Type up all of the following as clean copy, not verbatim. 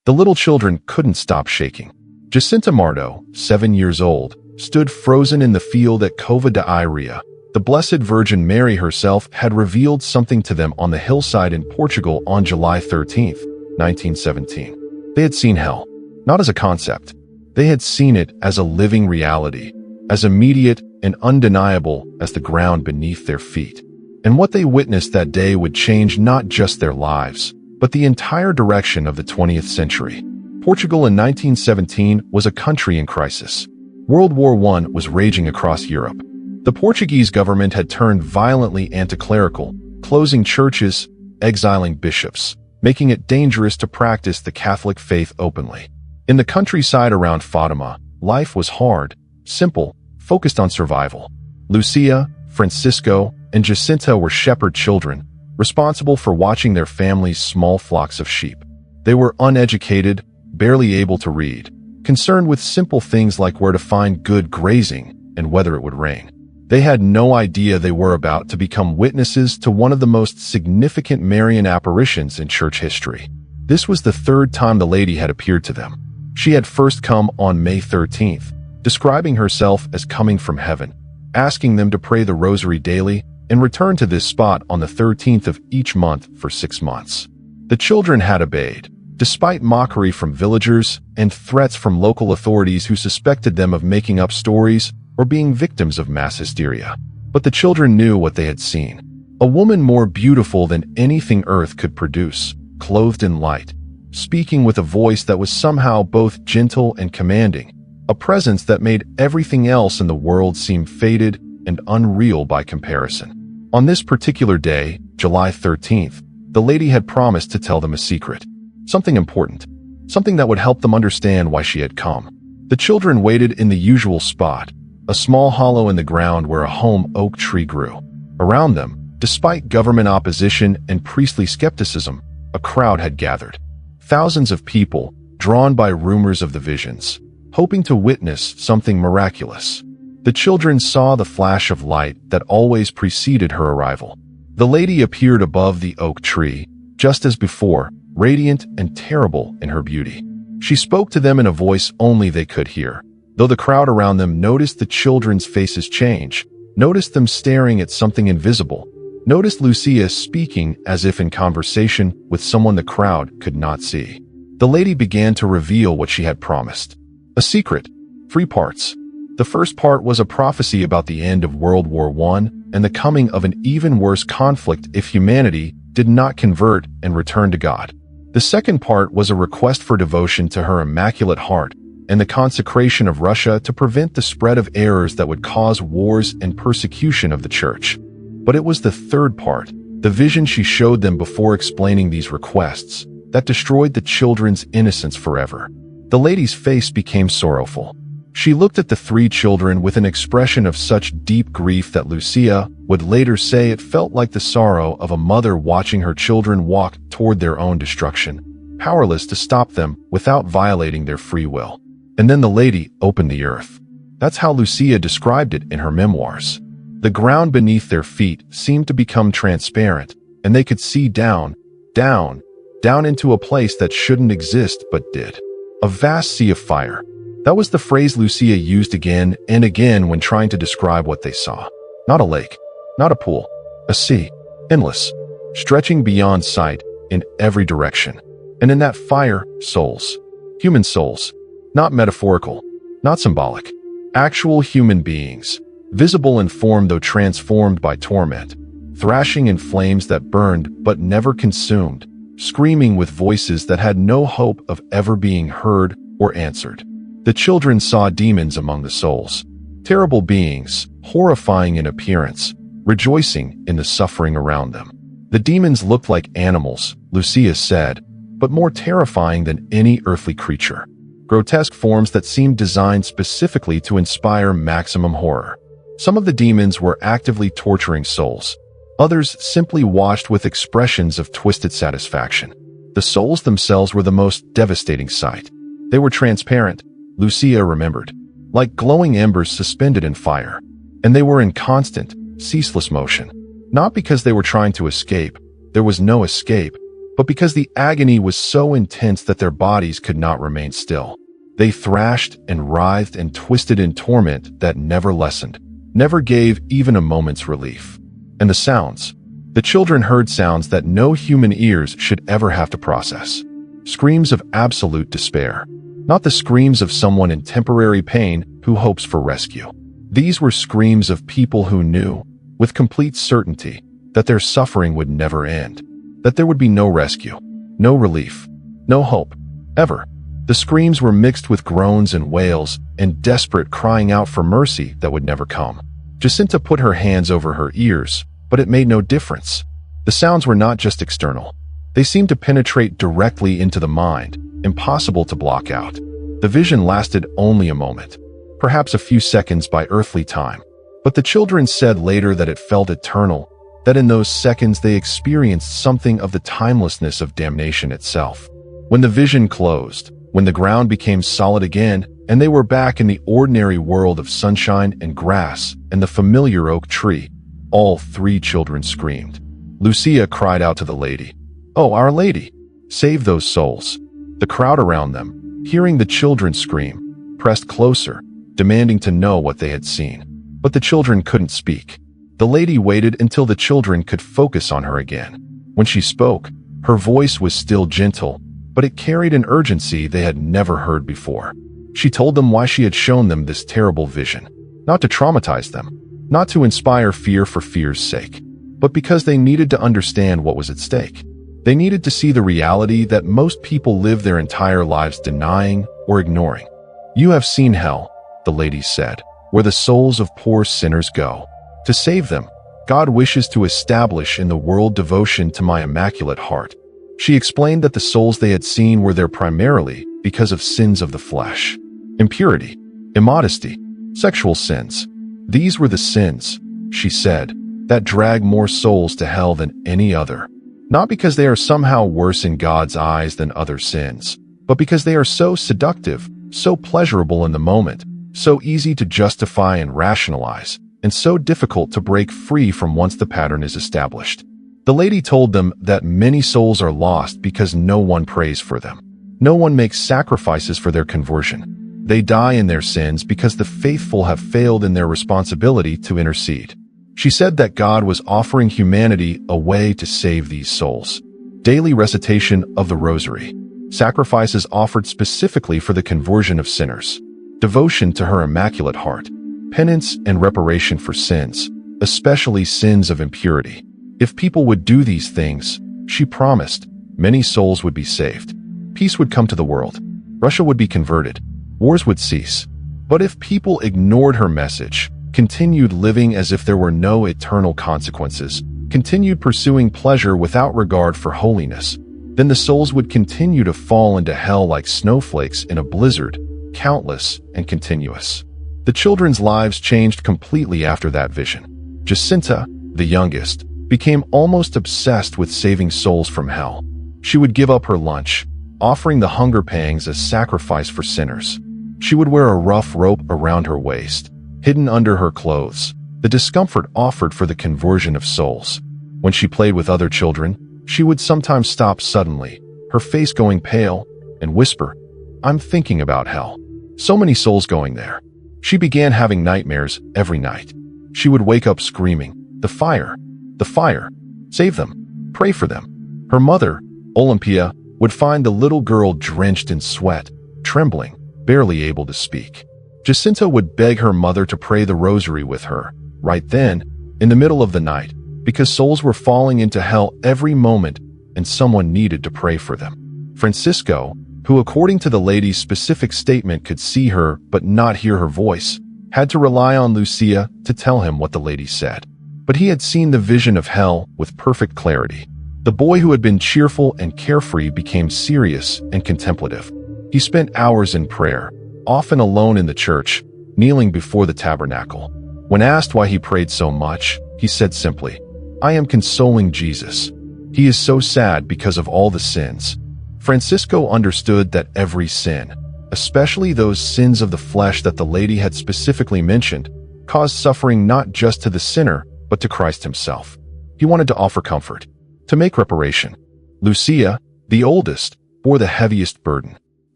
The little children couldn't stop shaking. Jacinta Mardo, 7 years old, stood frozen in the field at Cova de Iria. The Blessed Virgin Mary herself had revealed something to them on the hillside in Portugal on July 13, 1917. They had seen hell, not as a concept. They had seen it as a living reality, as immediate and undeniable as the ground beneath their feet. And what they witnessed that day would change not just their lives, but the entire direction of the 20th century. Portugal in 1917 was a country in crisis. World War I was raging across Europe. The Portuguese government had turned violently anti-clerical, closing churches, exiling bishops, making it dangerous to practice the Catholic faith openly. In the countryside around Fatima, life was hard, simple, focused on survival. Lucia, Francisco, and Jacinta were shepherd children, responsible for watching their family's small flocks of sheep. They were uneducated, barely able to read, concerned with simple things like where to find good grazing and whether it would rain. They had no idea they were about to become witnesses to one of the most significant Marian apparitions in church history. This was the third time the lady had appeared to them. She had first come on May 13th, describing herself as coming from heaven, asking them to pray the rosary daily and return to this spot on the 13th of each month for 6 months. The children had obeyed, despite mockery from villagers and threats from local authorities who suspected them of making up stories or being victims of mass hysteria. But the children knew what they had seen. A woman more beautiful than anything earth could produce, clothed in light, speaking with a voice that was somehow both gentle and commanding, a presence that made everything else in the world seem faded and unreal by comparison. On this particular day, July 13th, the lady had promised to tell them a secret. Something important. Something that would help them understand why she had come. The children waited in the usual spot, a small hollow in the ground where a home oak tree grew. Around them, despite government opposition and priestly skepticism, a crowd had gathered. Thousands of people, drawn by rumors of the visions, hoping to witness something miraculous. The children saw the flash of light that always preceded her arrival. The lady appeared above the oak tree, just as before, radiant and terrible in her beauty. She spoke to them in a voice only they could hear. Though the crowd around them noticed the children's faces change, noticed them staring at something invisible, noticed Lucia speaking as if in conversation with someone the crowd could not see. The lady began to reveal what she had promised. A secret. 3 parts. The first part was a prophecy about the end of World War I and the coming of an even worse conflict if humanity did not convert and return to God. The second part was a request for devotion to her Immaculate Heart and the consecration of Russia to prevent the spread of errors that would cause wars and persecution of the Church. But it was the third part, the vision she showed them before explaining these requests, that destroyed the children's innocence forever. The lady's face became sorrowful. She looked at the 3 children with an expression of such deep grief that Lucia would later say it felt like the sorrow of a mother watching her children walk toward their own destruction, powerless to stop them without violating their free will. And then the lady opened the earth. That's how Lucia described it in her memoirs. The ground beneath their feet seemed to become transparent, and they could see down into a place that shouldn't exist but did. A vast sea of fire. That was the phrase Lucia used again and again when trying to describe what they saw. Not a lake, not a pool, a sea, endless, stretching beyond sight in every direction. And in that fire, souls. Human souls. Not metaphorical, not symbolic. Actual human beings, visible in form though transformed by torment, thrashing in flames that burned but never consumed, screaming with voices that had no hope of ever being heard or answered. The children saw demons among the souls, terrible beings, horrifying in appearance, rejoicing in the suffering around them. The demons looked like animals, Lucia said, but more terrifying than any earthly creature. Grotesque forms that seemed designed specifically to inspire maximum horror. Some of the demons were actively torturing souls. Others simply watched with expressions of twisted satisfaction. The souls themselves were the most devastating sight. They were transparent, Lucia remembered, like glowing embers suspended in fire. And they were in constant, ceaseless motion. Not because they were trying to escape. There was no escape. but because the agony was so intense that their bodies could not remain still. They thrashed and writhed and twisted in torment that never lessened, never gave even a moment's relief. And the sounds. The children heard sounds that no human ears should ever have to process. Screams of absolute despair. Not the screams of someone in temporary pain who hopes for rescue. These were screams of people who knew, with complete certainty, that their suffering would never end, that there would be no rescue, no relief, no hope, ever. The screams were mixed with groans and wails and desperate crying out for mercy that would never come. Jacinta put her hands over her ears, but it made no difference. The sounds were not just external. They seemed to penetrate directly into the mind, impossible to block out. The vision lasted only a moment, perhaps a few seconds by earthly time. But the children said later that it felt eternal, that in those seconds they experienced something of the timelessness of damnation itself. When the vision closed, when the ground became solid again, and they were back in the ordinary world of sunshine and grass and the familiar oak tree, all three children screamed. Lucia cried out to the lady, "Oh, Our Lady, save those souls." The crowd around them, hearing the children scream, pressed closer, demanding to know what they had seen. But the children couldn't speak. The lady waited until the children could focus on her again. When she spoke, her voice was still gentle, but it carried an urgency they had never heard before. She told them why she had shown them this terrible vision, not to traumatize them, not to inspire fear for fear's sake, but because they needed to understand what was at stake. They needed to see the reality that most people live their entire lives denying or ignoring. "You have seen hell," the lady said, "where the souls of poor sinners go. To save them, God wishes to establish in the world devotion to my immaculate heart." She explained that the souls they had seen were there primarily because of sins of the flesh. Impurity, immodesty, sexual sins. These were the sins, she said, that drag more souls to hell than any other. Not because they are somehow worse in God's eyes than other sins, but because they are so seductive, so pleasurable in the moment, so easy to justify and rationalize, and so difficult to break free from once the pattern is established. The lady told them that many souls are lost because no one prays for them. No one makes sacrifices for their conversion. They die in their sins because the faithful have failed in their responsibility to intercede. She said that God was offering humanity a way to save these souls. Daily recitation of the Rosary. Sacrifices offered specifically for the conversion of sinners. Devotion to her Immaculate Heart. Penance and reparation for sins, especially sins of impurity. If people would do these things, she promised, many souls would be saved. Peace would come to the world. Russia would be converted. Wars would cease. But if people ignored her message, continued living as if there were no eternal consequences, continued pursuing pleasure without regard for holiness, then the souls would continue to fall into hell like snowflakes in a blizzard, countless and continuous. The children's lives changed completely after that vision. Jacinta, the youngest, became almost obsessed with saving souls from hell. She would give up her lunch, offering the hunger pangs as sacrifice for sinners. She would wear a rough rope around her waist, hidden under her clothes, the discomfort offered for the conversion of souls. When she played with other children, she would sometimes stop suddenly, her face going pale, and whisper, "I'm thinking about hell. So many souls going there." She began having nightmares every night. She would wake up screaming, "The fire! The fire! Save them! Pray for them!" Her mother, Olympia, would find the little girl drenched in sweat, trembling, barely able to speak. Jacinta would beg her mother to pray the rosary with her, right then, in the middle of the night, because souls were falling into hell every moment and someone needed to pray for them. Francisco, who according to the lady's specific statement could see her but not hear her voice, had to rely on Lucia to tell him what the lady said. But he had seen the vision of hell with perfect clarity. The boy who had been cheerful and carefree became serious and contemplative. He spent hours in prayer, often alone in the church, kneeling before the tabernacle. When asked why he prayed so much, he said simply, "I am consoling Jesus. He is so sad because of all the sins." Francisco understood that every sin, especially those sins of the flesh that the lady had specifically mentioned, caused suffering not just to the sinner, but to Christ himself. He wanted to offer comfort, to make reparation, Lucia, the oldest, bore the heaviest burden.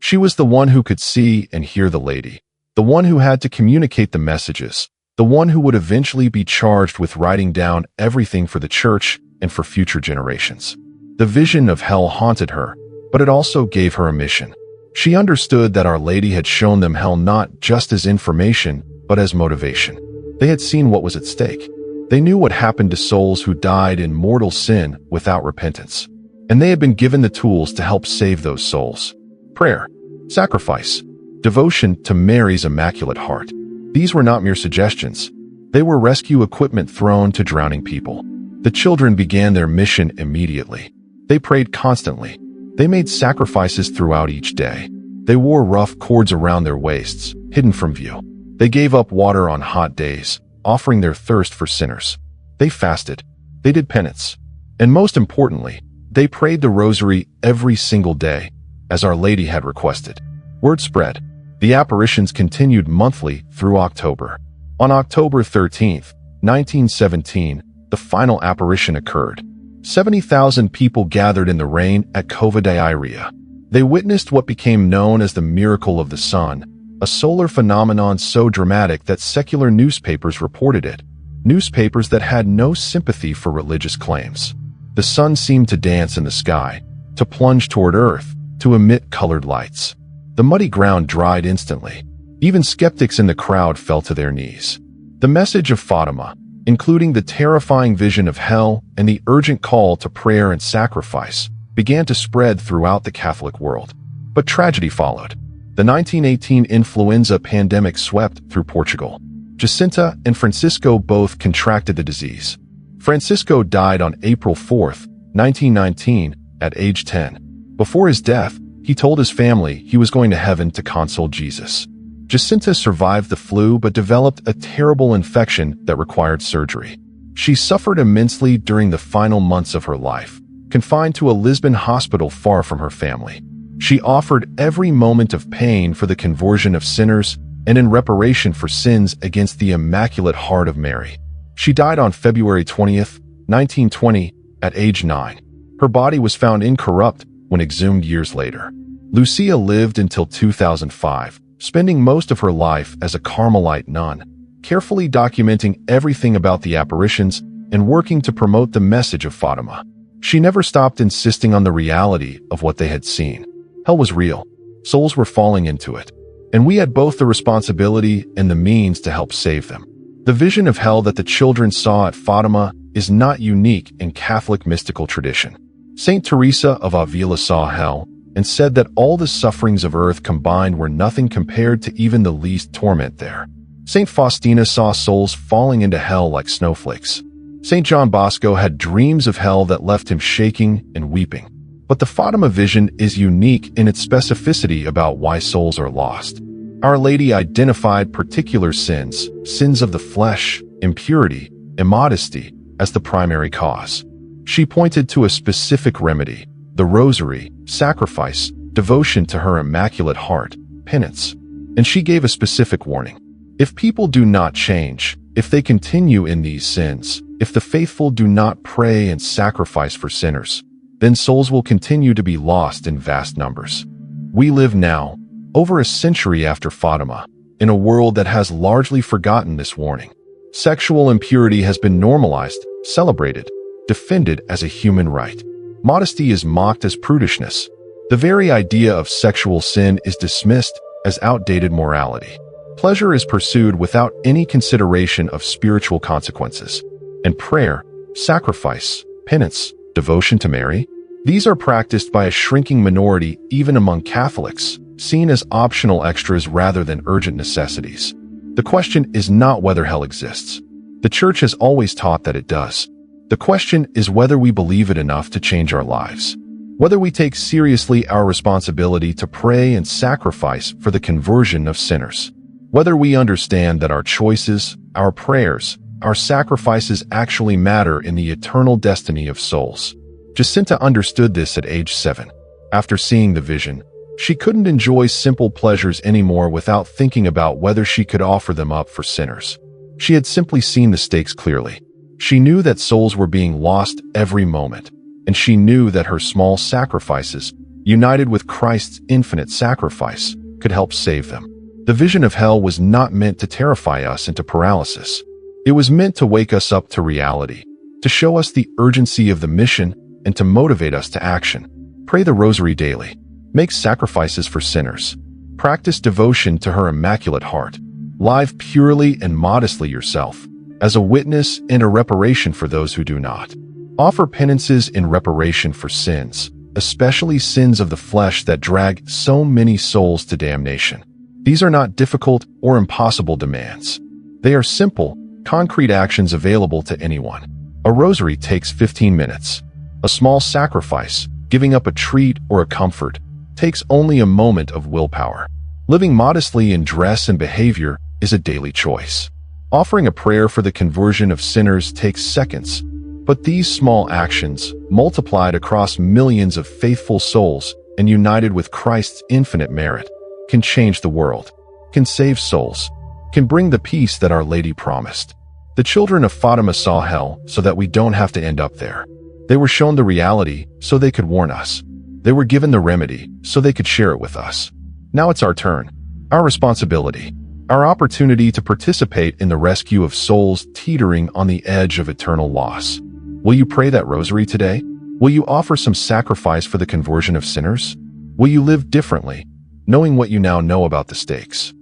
She was the one who could see and hear the lady, the one who had to communicate the messages, the one who would eventually be charged with writing down everything for the church and for future generations. The vision of hell haunted her, but it also gave her a mission. She understood that Our Lady had shown them hell not just as information, but as motivation. They had seen what was at stake. They knew what happened to souls who died in mortal sin without repentance. And they had been given the tools to help save those souls. Prayer, sacrifice, devotion to Mary's Immaculate Heart. These were not mere suggestions. They were rescue equipment thrown to drowning people. The children began their mission immediately. They prayed constantly. They made sacrifices throughout each day. They wore rough cords around their waists, hidden from view. They gave up water on hot days, offering their thirst for sinners. They fasted. They did penance. And most importantly, they prayed the rosary every single day, as Our Lady had requested. Word spread. The apparitions continued monthly through October. On October 13th, 1917, the final apparition occurred. 70,000 people gathered in the rain at Kondor. They witnessed what became known as the miracle of the sun, a solar phenomenon so dramatic that secular newspapers reported it, newspapers that had no sympathy for religious claims. The sun seemed to dance in the sky, to plunge toward Earth, to emit colored lights. The muddy ground dried instantly. Even skeptics in the crowd fell to their knees. The message of Fatima, including the terrifying vision of hell and the urgent call to prayer and sacrifice, began to spread throughout the Catholic world. But tragedy followed. The 1918 influenza pandemic swept through Portugal. Jacinta and Francisco both contracted the disease. Francisco died on April 4, 1919, at age 10. Before his death, he told his family he was going to heaven to console Jesus. Jacinta survived the flu but developed a terrible infection that required surgery. She suffered immensely during the final months of her life, confined to a Lisbon hospital far from her family. She offered every moment of pain for the conversion of sinners and in reparation for sins against the Immaculate Heart of Mary. She died on February 20th, 1920, at age 9. Her body was found incorrupt when exhumed years later. Lucia lived until 2005, spending most of her life as a Carmelite nun, carefully documenting everything about the apparitions and working to promote the message of Fatima. She never stopped insisting on the reality of what they had seen. Hell was real. Souls were falling into it. And we had both the responsibility and the means to help save them. The vision of hell that the children saw at Fatima is not unique in Catholic mystical tradition. Saint Teresa of Avila saw hell and said that all the sufferings of earth combined were nothing compared to even the least torment there. Saint Faustina saw souls falling into hell like snowflakes. Saint John Bosco had dreams of hell that left him shaking and weeping. But the Fatima vision is unique in its specificity about why souls are lost. Our Lady identified particular sins, sins of the flesh, impurity, immodesty, as the primary cause. She pointed to a specific remedy, the rosary, sacrifice, devotion to her Immaculate Heart, penance. And she gave a specific warning. If people do not change, if they continue in these sins, if the faithful do not pray and sacrifice for sinners, then souls will continue to be lost in vast numbers. We live now, over a century after Fatima, in a world that has largely forgotten this warning. Sexual impurity has been normalized, celebrated, defended as a human right. Modesty is mocked as prudishness. The very idea of sexual sin is dismissed as outdated morality. Pleasure is pursued without any consideration of spiritual consequences. And prayer, sacrifice, penance, devotion to Mary, these are practiced by a shrinking minority even among Catholics, seen as optional extras rather than urgent necessities. The question is not whether hell exists. The Church has always taught that it does. The question is whether we believe it enough to change our lives. Whether we take seriously our responsibility to pray and sacrifice for the conversion of sinners. Whether we understand that our choices, our prayers, our sacrifices actually matter in the eternal destiny of souls. Jacinta understood this at age 7. After seeing the vision, she couldn't enjoy simple pleasures anymore without thinking about whether she could offer them up for sinners. She had simply seen the stakes clearly. She knew that souls were being lost every moment. and she knew that her small sacrifices, united with Christ's infinite sacrifice, could help save them. The vision of hell was not meant to terrify us into paralysis. It was meant to wake us up to reality, to show us the urgency of the mission, and to motivate us to action. Pray the rosary daily. Make sacrifices for sinners. Practice devotion to her Immaculate Heart. Live purely and modestly yourself, as a witness and a reparation for those who do not. Offer penances in reparation for sins, especially sins of the flesh that drag so many souls to damnation. These are not difficult or impossible demands. They are simple, concrete actions available to anyone. A rosary takes 15 minutes. A small sacrifice, giving up a treat or a comfort, takes only a moment of willpower. Living modestly in dress and behavior is a daily choice. Offering a prayer for the conversion of sinners takes seconds, but these small actions, multiplied across millions of faithful souls and united with Christ's infinite merit, can change the world, can save souls, can bring the peace that Our Lady promised. The children of Fatima saw hell so that we don't have to end up there. They were shown the reality so they could warn us. They were given the remedy so they could share it with us. Now it's our turn, our responsibility, our opportunity to participate in the rescue of souls teetering on the edge of eternal loss. Will you pray that rosary today? Will you offer some sacrifice for the conversion of sinners? Will you live differently, knowing what you now know about the stakes?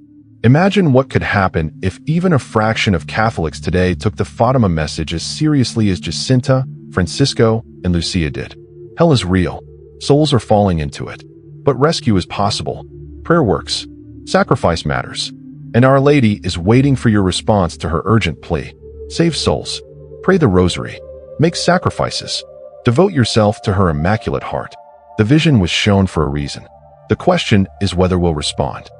Imagine what could happen if even a fraction of Catholics today took the Fatima message as seriously as Jacinta, Francisco, and Lucia did. Hell is real. Souls are falling into it. But rescue is possible. Prayer works. Sacrifice matters. And Our Lady is waiting for your response to her urgent plea. Save souls. Pray the rosary. Make sacrifices. Devote yourself to her Immaculate Heart. The vision was shown for a reason. The question is whether we'll respond.